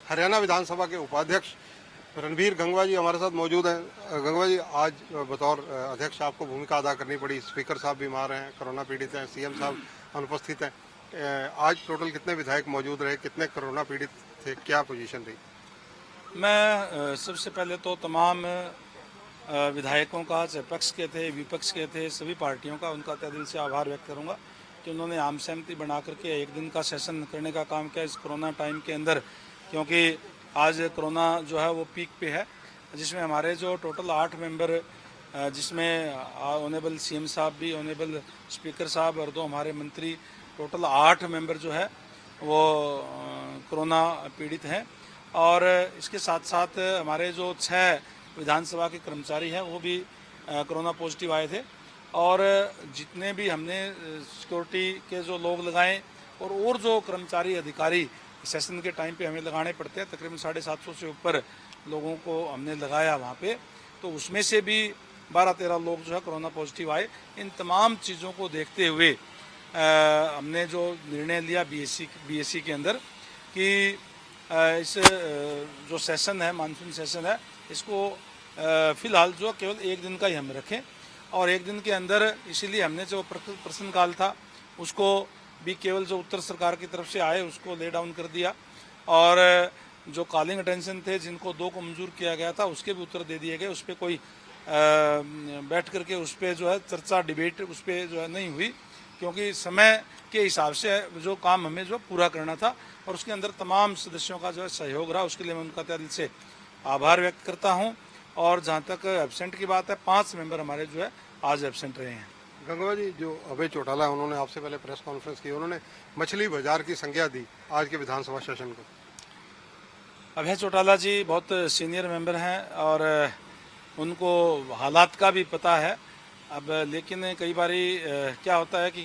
हरियाणा विधानसभा के उपाध्यक्ष रणबीर गंगवा जी हमारे साथ मौजूद हैं। गंगवा जी, आज बतौर अध्यक्ष आपको भूमिका अदा करनी पड़ी। स्पीकर साहब बीमार हैं, कोरोना पीड़ित हैं, सीएम साहब अनुपस्थित हैं। आज टोटल कितने विधायक मौजूद रहे, कितने कोरोना पीड़ित थे, क्या पोजीशन रही? मैं सबसे पहले तो तमाम विधायकों का, चाहे पक्ष के थे विपक्ष के थे, सभी पार्टियों का उनका तहे दिल से आभार व्यक्त करूंगा कि उन्होंने आम सहमति बना करके एक दिन का सेशन करने का काम किया इस कोरोना टाइम के अंदर। क्योंकि आज कोरोना जो है वो पीक पे है, जिसमें हमारे जो टोटल 8 मेंबर, जिसमें ऑनरेबल सीएम साहब भी, ऑनरेबल स्पीकर साहब और 2 हमारे मंत्री, टोटल 8 मेंबर जो है वो कोरोना पीड़ित हैं। और इसके साथ साथ हमारे जो 6 विधानसभा के कर्मचारी हैं वो भी कोरोना पॉजिटिव आए थे। और जितने भी हमने सिक्योरिटी के जो लोग लगाए और जो कर्मचारी अधिकारी सेशन के टाइम पे हमें लगाने पड़ते हैं, तकरीबन 750 से ऊपर लोगों को हमने लगाया वहाँ पे, तो उसमें से भी 12-13 लोग जो है कोरोना पॉजिटिव आए। इन तमाम चीज़ों को देखते हुए हमने जो निर्णय लिया बीएससी के अंदर कि इस जो सेशन है, मानसून सेशन है, इसको फिलहाल जो केवल एक दिन का ही हम रखें। और एक दिन के अंदर इसीलिए हमने जो प्रश्नकाल था उसको भी केवल जो उत्तर सरकार की तरफ से आए उसको ले डाउन कर दिया, और जो कॉलिंग अटेंशन थे जिनको 2 को मंजूर किया गया था उसके भी उत्तर दे दिए गए। उस पर कोई बैठ करके उस पर जो है चर्चा, डिबेट उस पर जो है नहीं हुई, क्योंकि समय के हिसाब से जो काम हमें जो पूरा करना था और उसके अंदर तमाम सदस्यों का जो है सहयोग रहा, उसके लिए मैं उनका तहे दिल से आभार व्यक्त करता हूं। और जहां तक एब्सेंट की बात है, 5 मेंबर हमारे जो है आज एब्सेंट रहे हैं। गंगवा जी, जो अभय चौटाला उन्होंने आपसे पहले प्रेस कॉन्फ्रेंस की, उन्होंने मछली बाजार की संज्ञा दी आज के विधानसभा सेशन को। अभय चौटाला जी बहुत सीनियर मेंबर हैं और उनको हालात का भी पता है। अब लेकिन कई बारी क्या होता है कि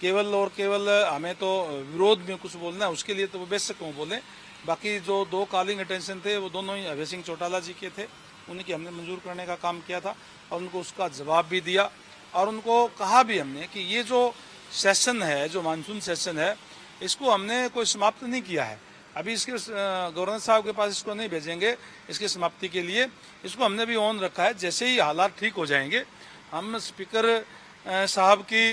केवल और केवल हमें तो विरोध में कुछ बोलना है, उसके लिए तो वो बेशक वो बोलें। बाकी जो 2 कॉलिंग अटेंशन थे वो दोनों ही अभय सिंह चौटाला जी के थे, उनकी हमने मंजूर करने का काम किया था और उनको उसका जवाब भी दिया। और उनको कहा भी हमने कि ये जो सेशन है, जो मानसून सेशन है, इसको हमने कोई समाप्त नहीं किया है। अभी इसके गवर्नर साहब के पास इसको नहीं भेजेंगे इसकी समाप्ति के लिए, इसको हमने भी ऑन रखा है। जैसे ही हालात ठीक हो जाएंगे हम स्पीकर साहब की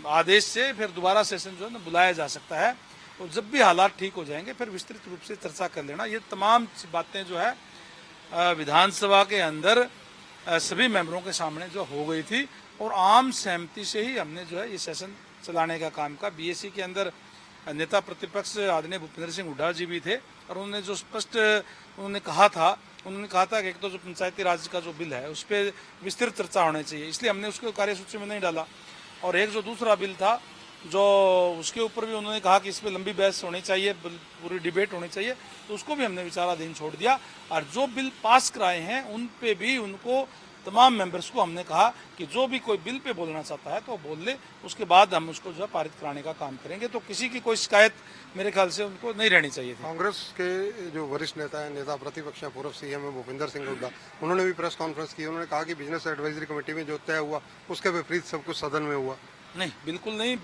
आदेश से फिर दोबारा सेशन जो है ना बुलाया जा सकता है, और जब भी हालात ठीक हो जाएंगे फिर विस्तृत रूप से चर्चा कर लेना। ये तमाम बातें जो है विधानसभा के अंदर सभी मेंबरों के सामने जो हो गई थी और आम सहमति से ही हमने जो है ये सेशन चलाने का काम किया। बीएससी के अंदर नेता प्रतिपक्ष आदरणीय भूपेंद्र सिंह हुड्डा जी भी थे और उन्होंने जो स्पष्ट उन्होंने कहा था कि एक तो जो पंचायती राज का जो बिल है उस पर विस्तृत चर्चा होनी चाहिए, इसलिए हमने उसको कार्यसूची में नहीं डाला। और एक जो दूसरा बिल था जो उसके ऊपर भी उन्होंने कहा कि इस पर लंबी बहस होनी चाहिए, पूरी डिबेट होनी चाहिए, तो उसको भी हमने विचाराधीन छोड़ दिया। और जो बिल पास कराए हैं उन पे भी उनको तमाम मेंबर्स को हमने कहा कि जो भी कोई बिल पे बोलना चाहता है तो बोल ले, उसके बाद हम उसको जो है पारित कराने का काम करेंगे। तो किसी की कोई शिकायत मेरे ख्याल से उनको नहीं रहनी चाहिए थी। कांग्रेस के जो वरिष्ठ नेता है, नेता प्रतिपक्ष है, पूर्व सीएम है भूपेंद्र सिंह हुड्डा, उन्होंने भी प्रेस कॉन्फ्रेंस की। उन्होंने कहा कि बिजनेस एडवाइजरी कमेटी में जो तय हुआ उसके विपरीत सब कुछ सदन में हुआ। नहीं, बिल्कुल नहीं।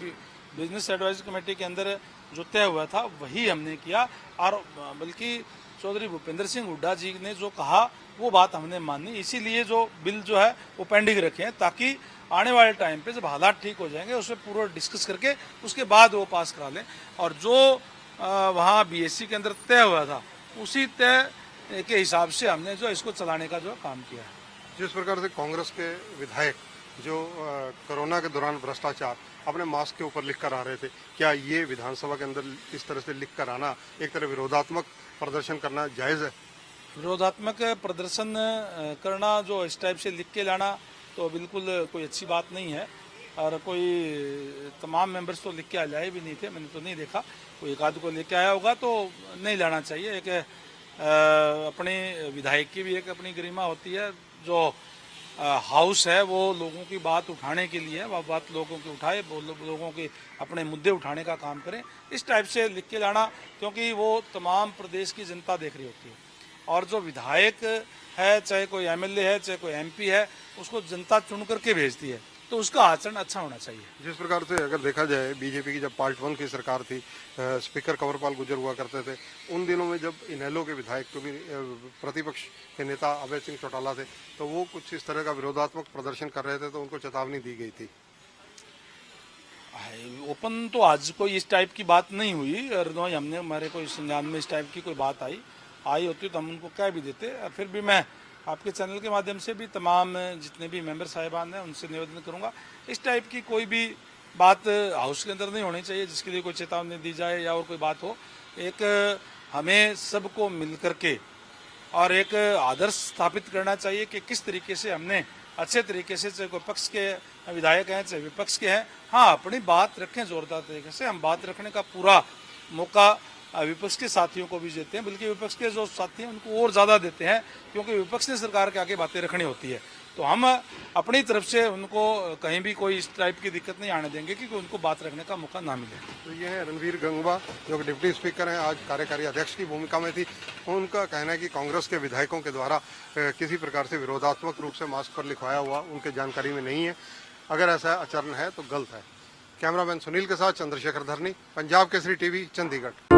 बिजनेस एडवाइजरी कमेटी के अंदर जो तय हुआ था वही हमने किया, और बल्कि चौधरी भूपेंद्र सिंह हुड्डा जी ने जो कहा वो बात हमने मानी। इसीलिए जो बिल जो है वो पेंडिंग रखे हैं, ताकि आने वाले टाइम पे जब हालात ठीक हो जाएंगे उसमें पूरा डिस्कस करके उसके बाद वो पास करा लें। और जो वहाँ बीएससी के अंदर तय हुआ था उसी तय के हिसाब से हमने जो इसको चलाने का जो काम किया है। जिस प्रकार से कांग्रेस के विधायक जो कोरोना के दौरान भ्रष्टाचार अपने मास्क के ऊपर लिख कर आ रहे थे, क्या ये विधानसभा के अंदर इस तरह से लिख कर आना, एक तरह विरोधात्मक प्रदर्शन करना जायज़ है? विरोधात्मक प्रदर्शन करना जो इस टाइप से लिख के लाना तो बिल्कुल कोई अच्छी बात नहीं है। और कोई तमाम मेंबर्स तो लिख के आ जाए भी नहीं थे, मैंने तो नहीं देखा। कोई एक आध को लेके आया होगा तो नहीं लाना चाहिए। एक अपने विधायक की भी एक अपनी गरिमा होती है। जो हाउस है वो लोगों की बात उठाने के लिए, वह बात लोगों की उठाए, वो लोगों के अपने मुद्दे उठाने का काम करें। इस टाइप से लिख के लाना, क्योंकि वो तमाम प्रदेश की जनता देख रही होती है, और जो विधायक है, चाहे कोई एमएलए है, चाहे कोई एमपी है, उसको जनता चुन करके भेजती है। तो उसका आचरण अच्छा होना चाहिए। जिस प्रकार से अगर देखा जाए बीजेपी की जब पार्ट 1 की सरकार थी, स्पीकर कंवरपाल गुर्जर हुआ करते थे, उन दिनों में जब इनेलो के विधायक जो भी प्रतिपक्ष के नेता अभय सिंह चौटाला थे, तो वो कुछ इस तरह का विरोधात्मक प्रदर्शन कर रहे थे तो उनको चेतावनी दी गई थी। ओपन तो आज कोई इस टाइप की बात नहीं हुई, और न ही हमने हमारे कोई संज्ञान में इस टाइप की कोई बात आई होती तो हम उनको कह भी देते। और फिर भी मैं आपके चैनल के माध्यम से भी तमाम जितने भी मेंबर साहिबान हैं उनसे निवेदन करूंगा, इस टाइप की कोई भी बात हाउस के अंदर नहीं होनी चाहिए जिसके लिए कोई चेतावनी दी जाए या और कोई बात हो। एक हमें सबको मिल करके और एक आदर्श स्थापित करना चाहिए कि किस तरीके से हमने अच्छे तरीके से, चाहे कोई पक्ष के विधायक हैं चाहे विपक्ष के हैं, हाँ अपनी बात रखें जोरदार तरीके से। हम बात रखने का पूरा मौका विपक्ष के साथियों को भी देते हैं, बल्कि विपक्ष के जो साथी हैं उनको और ज़्यादा देते हैं, क्योंकि विपक्ष ने सरकार के आगे बातें रखनी होती है। तो हम अपनी तरफ से उनको कहीं भी कोई इस टाइप की दिक्कत नहीं आने देंगे कि उनको बात रखने का मौका ना मिले। तो ये है रणवीर गंगवा जो कि डिप्टी स्पीकर हैं, आज कार्यकारी अध्यक्ष की भूमिका में थी। उनका कहना है कि कांग्रेस के विधायकों के द्वारा किसी प्रकार से विरोधात्मक रूप से मास्क पर लिखवाया हुआ उनके जानकारी में नहीं है। अगर ऐसा आचरण है तो गलत है। कैमरामैन सुनील के साथ चंद्रशेखर धरनी, पंजाब केसरी टीवी, चंडीगढ़।